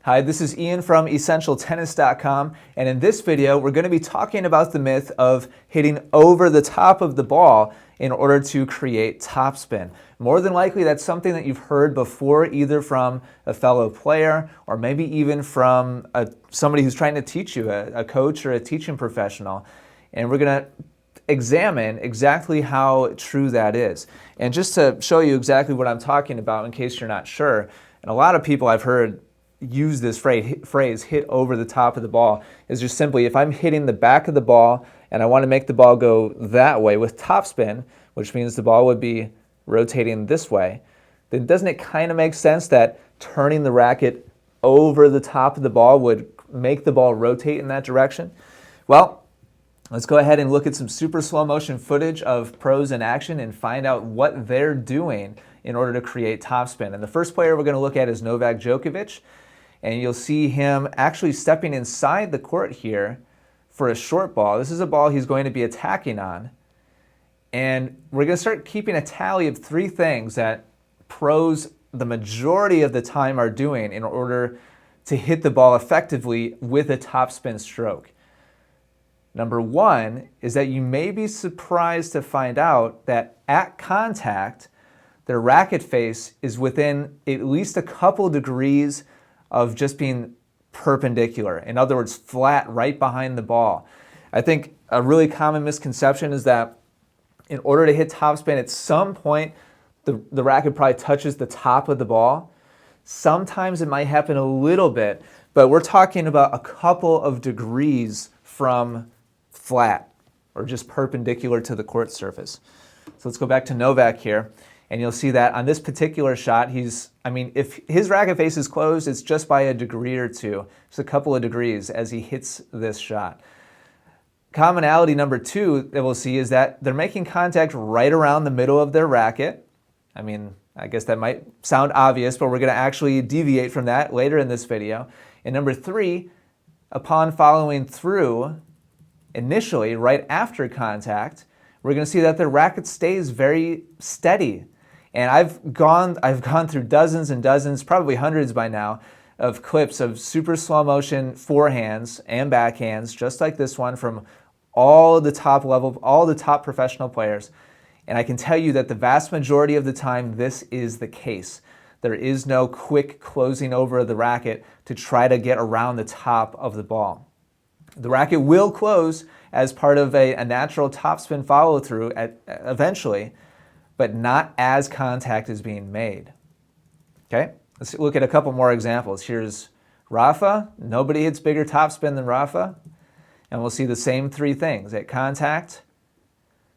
Hi, this is Ian from EssentialTennis.com, and in this video we're going to be talking about the myth of hitting over the top of the ball in order to create topspin. More than likely that's something that you've heard before, either from a fellow player or maybe even from somebody who's trying to teach you, a coach or a teaching professional. And we're going to examine exactly how true that is. And just to show you exactly what I'm talking about in case you're not sure, and a lot of people I've heard use this phrase, hit over the top of the ball, is just simply if I'm hitting the back of the ball and I want to make the ball go that way with topspin, which means the ball would be rotating this way, then doesn't it kind of make sense that turning the racket over the top of the ball would make the ball rotate in that direction? Well, let's go ahead and look at some super slow motion footage of pros in action and find out what they're doing in order to create topspin. And the first player we're going to look at is Novak Djokovic. And you'll see him actually stepping inside the court here for a short ball. This is a ball he's going to be attacking on. And we're going to start keeping a tally of three things that pros the majority of the time are doing in order to hit the ball effectively with a topspin stroke. Number one is that you may be surprised to find out that at contact, their racket face is within at least a couple degrees of just being perpendicular. In other words, flat right behind the ball. I think a really common misconception is that in order to hit topspin, at some point, the racket probably touches the top of the ball. Sometimes it might happen a little bit, but we're talking about a couple of degrees from flat or just perpendicular to the court surface. So let's go back to Novak here. And you'll see that on this particular shot, if his racket face is closed, it's just by a degree or two. Just a couple of degrees as he hits this shot. Commonality number two that we'll see is that they're making contact right around the middle of their racket. I guess that might sound obvious, but we're going to actually deviate from that later in this video. And number three, upon following through initially, right after contact, we're going to see that the racket stays very steady. And I've gone through dozens and dozens, probably hundreds by now, of clips of super slow motion forehands and backhands, just like this one, from all the top professional players. And I can tell you that the vast majority of the time, this is the case. There is no quick closing over of the racket to try to get around the top of the ball. The racket will close as part of a natural topspin follow-through eventually, but not as contact is being made. Okay, let's look at a couple more examples. Here's Rafa. Nobody hits bigger topspin than Rafa. And we'll see the same three things. At contact,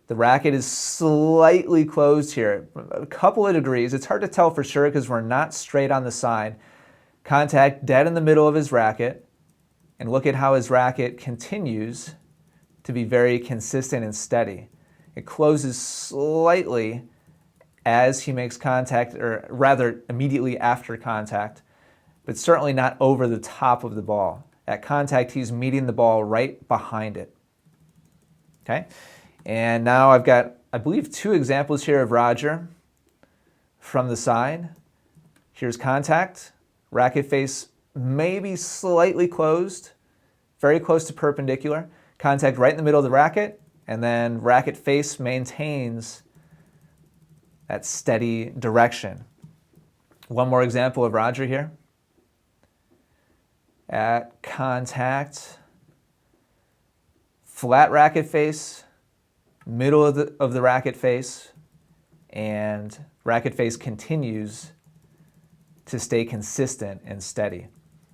the racket is slightly closed here, a couple of degrees. It's hard to tell for sure because we're not straight on the side. Contact dead in the middle of his racket. And look at how his racket continues to be very consistent and steady. It closes slightly as he makes contact, or rather immediately after contact, but certainly not over the top of the ball. At contact, he's meeting the ball right behind it. Okay? And now I've got, I believe, two examples here of Roger from the side. Here's contact, racket face maybe slightly closed, very close to perpendicular. Contact right in the middle of the racket, and then racket face maintains that steady direction. One more example of Roger here. At contact, flat racket face, middle of the racket face, and racket face continues to stay consistent and steady.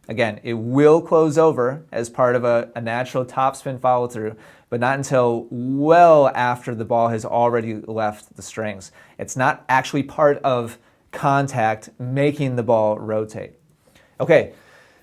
Again, it will close over as part of a natural topspin follow-through, but not until well after the ball has already left the strings. It's not actually part of contact making the ball rotate. Okay,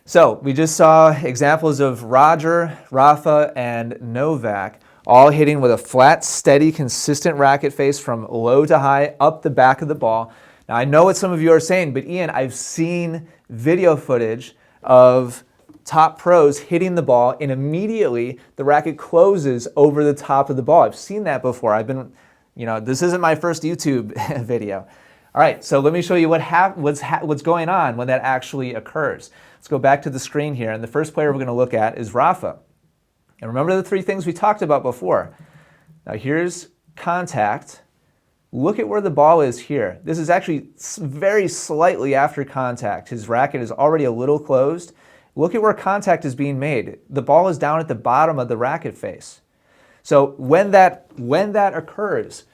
so we just saw examples of Roger, Rafa, and Novak all hitting with a flat, steady, consistent racket face from low to high up the back of the ball. Now, I know what some of you are saying, but Ian, I've seen video footage of top pros hitting the ball and immediately the racket closes over the top of the ball. I've seen that before. This isn't my first YouTube video. All right, so let me show you what's going on when that actually occurs. Let's go back to the screen here, and the first player we're going to look at is Rafa. And remember the three things we talked about before. Now here's contact. Look at where the ball is here. This is actually very slightly after contact. His racket is already a little closed. Look at where contact is being made. The ball is down at the bottom of the racket face. So when that occurs,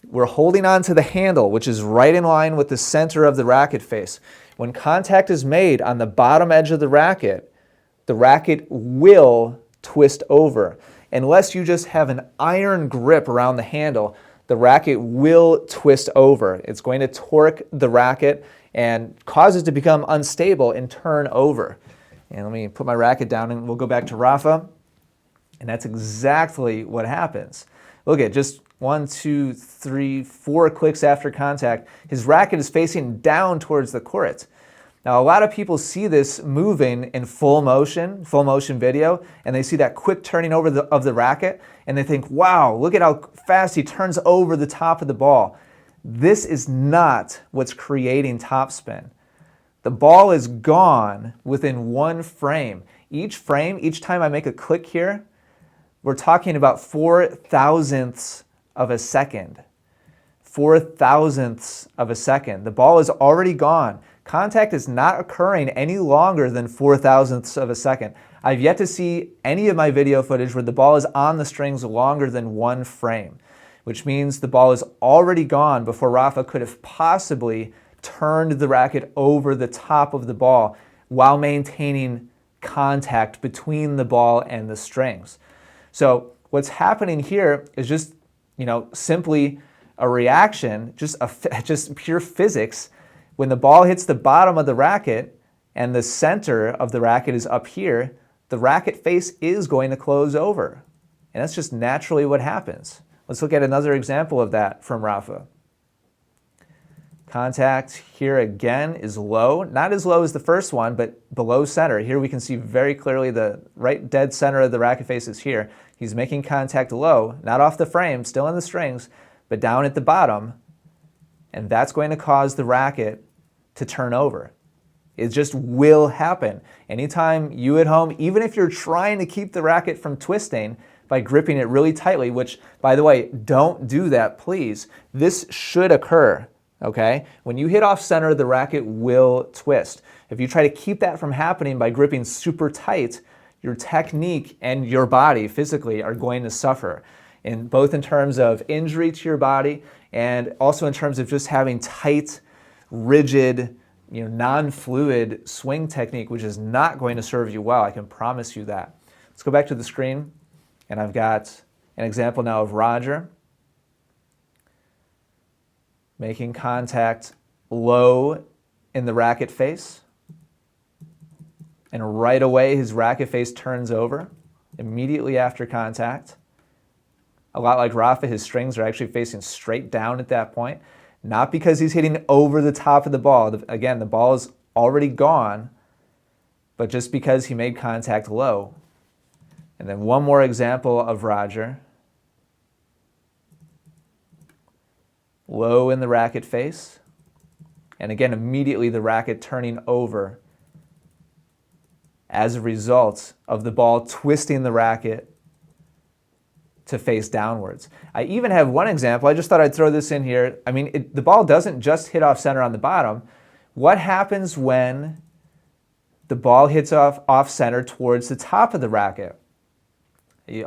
we're holding on to the handle, which is right in line with the center of the racket face. When contact is made on the bottom edge of the racket will twist over. Unless you just have an iron grip around the handle, the racket will twist over. It's going to torque the racket and cause it to become unstable and turn over. And let me put my racket down and we'll go back to Rafa. And that's exactly what happens. Look at just 1, 2, 3, 4 clicks after contact. His racket is facing down towards the court. Now, a lot of people see this moving in full motion video, and they see that quick turning over of the racket, and they think, wow, look at how fast he turns over the top of the ball. This is not what's creating topspin. The ball is gone within one frame. Each time I make a click here, we're talking about 4 thousandths of a second. 4 thousandths of a second. The ball is already gone. Contact is not occurring any longer than 4 thousandths of a second. I've yet to see any of my video footage where the ball is on the strings longer than one frame, which means the ball is already gone before Rafa could have possibly turned the racket over the top of the ball while maintaining contact between the ball and the strings. So what's happening here is just, simply a reaction, just pure physics. When the ball hits the bottom of the racket and the center of the racket is up here, the racket face is going to close over. And that's just naturally what happens. Let's look at another example of that from Rafa. Contact here again is low, not as low as the first one, but below center. Here we can see very clearly the right dead center of the racket face is here. He's making contact low, not off the frame, still in the strings, but down at the bottom. And that's going to cause the racket to turn over. It just will happen. Anytime you at home, even if you're trying to keep the racket from twisting by gripping it really tightly, which, by the way, don't do that, please. This should occur, okay? When you hit off center, the racket will twist. If you try to keep that from happening by gripping super tight, your technique and your body physically are going to suffer, both in terms of injury to your body and also in terms of just having tight, rigid, non-fluid swing technique, which is not going to serve you well. I can promise you that. Let's go back to the screen, and I've got an example now of Roger making contact low in the racket face, and right away his racket face turns over immediately after contact. A lot like Rafa, his strings are actually facing straight down at that point. Not because he's hitting over the top of the ball. Again, the ball is already gone, but just because he made contact low. And then one more example of Roger. Low in the racket face. And again, immediately the racket turning over as a result of the ball twisting the racket to face downwards. I even have one example. I just thought I'd throw this in here. I mean, the ball doesn't just hit off center on the bottom. What happens when the ball hits off center towards the top of the racket?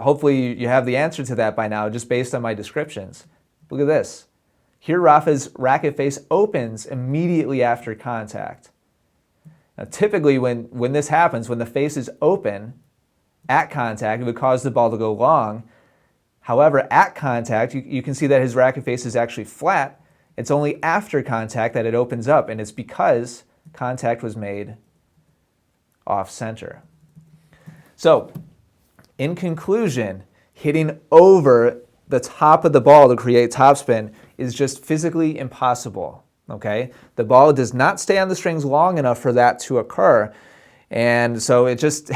Hopefully you have the answer to that by now, just based on my descriptions. Look at this. Here Rafa's racket face opens immediately after contact. Now typically when this happens, when the face is open at contact, it would cause the ball to go long. However, at contact, you can see that his racket face is actually flat. It's only after contact that it opens up, and it's because contact was made off center. So, in conclusion, hitting over the top of the ball to create topspin is just physically impossible, okay? The ball does not stay on the strings long enough for that to occur, and so it just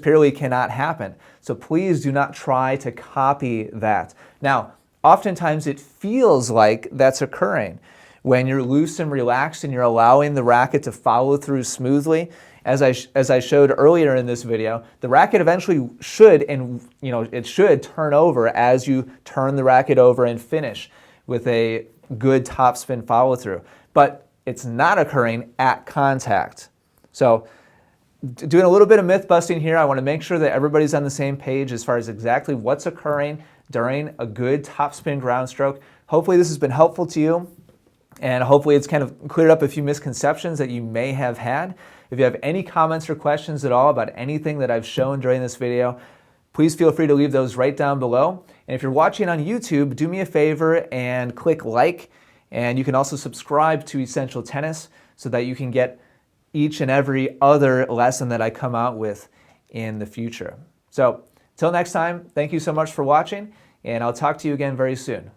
purely cannot happen. So please do not try to copy that. Now, oftentimes it feels like that's occurring. When you're loose and relaxed and you're allowing the racket to follow through smoothly, as I showed earlier in this video, the racket eventually should, and it should turn over as you turn the racket over and finish with a good topspin follow through. But it's not occurring at contact. So doing a little bit of myth busting here, I want to make sure that everybody's on the same page as far as exactly what's occurring during a good topspin ground stroke. Hopefully this has been helpful to you, and hopefully it's kind of cleared up a few misconceptions that you may have had. If you have any comments or questions at all about anything that I've shown during this video, please feel free to leave those right down below. And if you're watching on YouTube, do me a favor and click like, and you can also subscribe to Essential Tennis so that you can get each and every other lesson that I come out with in the future. So, till next time, thank you so much for watching, and I'll talk to you again very soon.